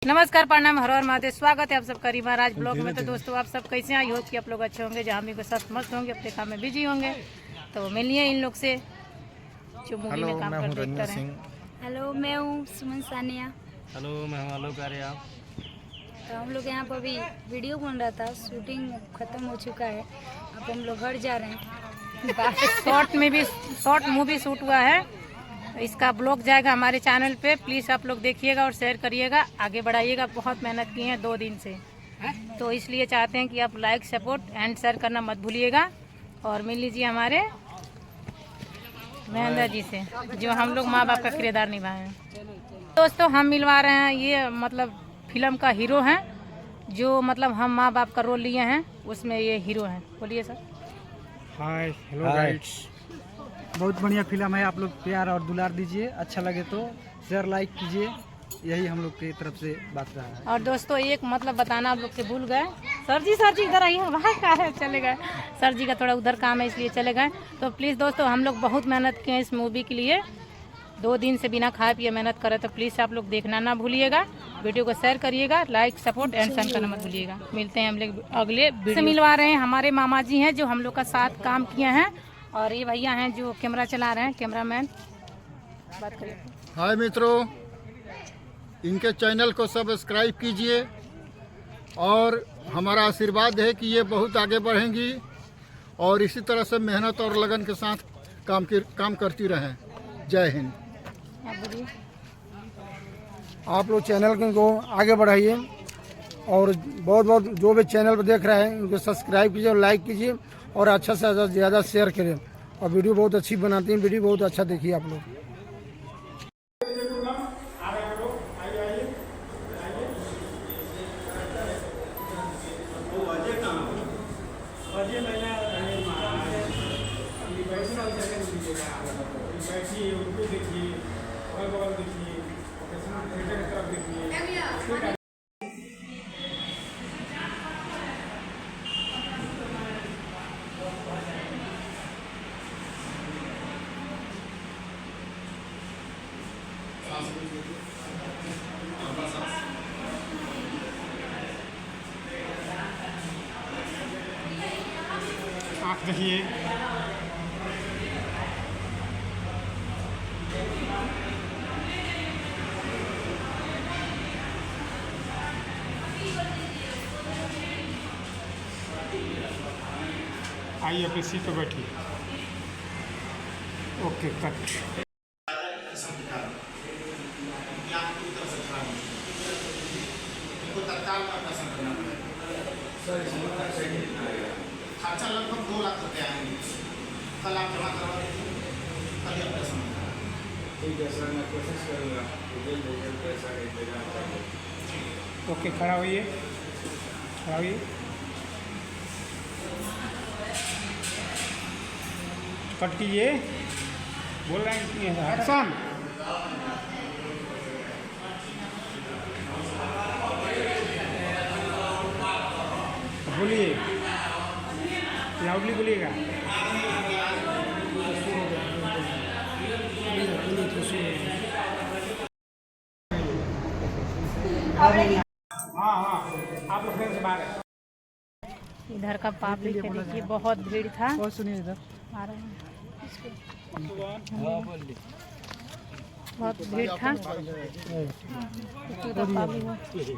नमस्कार, प्रणाम, हर हर महादेव। स्वागत है आप सबका रिवाराज ब्लॉग में। तो दोस्तों, आप सब कैसे हैं? आई होप कि आप लोग अच्छे होंगे, जहाँ भी को सब मस्त होंगे, अपने काम में बिजी होंगे। तो मिलिए इन लोग से जो मूवी में काम करते हैं। हेलो, मैं हूँ सुमन सानिया। हेलो, मैं हूँ आलोक आर्या। तो हम लोग यहाँ पर अभी वीडियो बन रहा था, शूटिंग खत्म हो चुका है। अब हम लोग घर जा रहे हैं। शॉर्ट मूवी शूट हुआ है, इसका ब्लॉग जाएगा हमारे चैनल पे। प्लीज़ आप लोग देखिएगा और शेयर करिएगा, आगे बढ़ाइएगा। बहुत मेहनत की है 2 दिन से, तो इसलिए चाहते हैं कि आप लाइक, सपोर्ट एंड शेयर करना मत भूलिएगा। और मिल लीजिए हमारे महेंद्र जी से, जो हम लोग माँ बाप का किरदार निभाए हैं। दोस्तों, हम मिलवा रहे हैं, ये मतलब फिल्म का हीरो हैं, जो मतलब हम माँ बाप का रोल लिए हैं, उसमें ये हीरो हैं। बोलिए सर। हाय, हेलो गाइड्स। बहुत बढ़िया फिल्म है, आप लोग प्यार और दुलार दीजिए। अच्छा लगे तो शेयर लाइक कीजिए, यही हम लोग की तरफ से बात रहा है। और दोस्तों, एक मतलब बताना आप लोग से भूल गए। सर जी इधर आइए, वहाँ का है, चले गए। सर जी का थोड़ा उधर काम है, इसलिए चले गए। तो प्लीज़ दोस्तों, हम लोग बहुत मेहनत किए इस मूवी के लिए। 2 दिन से बिना खाए पिए मेहनत करे, तो प्लीज़ आप लोग देखना ना भूलिएगा। वीडियो को शेयर करिएगा, लाइक, सपोर्ट एंड शेयर करना मत भूलिएगा। मिलते हैं हम लोग अगले वीडियो से। मिलवा रहे हैं हमारे मामा जी हैं, जो हम लोग का साथ काम किए हैं। और ये भैया हैं जो कैमरा चला रहे हैं, कैमरामैन। बात करिए। हाय मित्रों, इनके चैनल को सब्सक्राइब कीजिए और हमारा आशीर्वाद है कि ये बहुत आगे बढ़ेंगी और इसी तरह से मेहनत और लगन के साथ काम करती रहें। जय हिंद। आप लोग चैनल को आगे बढ़ाइए और बहुत बहुत जो भी चैनल पर देख रहे हैं उनको सब्सक्राइब कीजिए और लाइक कीजिए और अच्छा से ज़्यादा शेयर करें। और वीडियो बहुत अच्छी बनाती हैं, वीडियो बहुत अच्छा देखिए आप लोग। आँख देखिए। आइए अपनी सीट पर बैठिए। Okay, cut. खर्चा लगभग 2 लाख रुपये आएंगे। कल आप जमा करवा दीजिए, कल ही आपका समय। ठीक है सर, मैं कोशिश करूँगा जल्द से जल्द पैसा का इंतजाम करूँ। ओके, खड़ा होइए, खड़ा होइए। कट कीजिए। बोल रहे हैं एक्शन। बोलिए, लाउडली बोलिएगा। हाँ हाँ, आप लोग फ्रेंड से बाहर हैं। इधर का पब्लिक है, देखिए बहुत भीड़ था। और सुनिए, इधर आ रहे हैं, बहुत भीड़ था।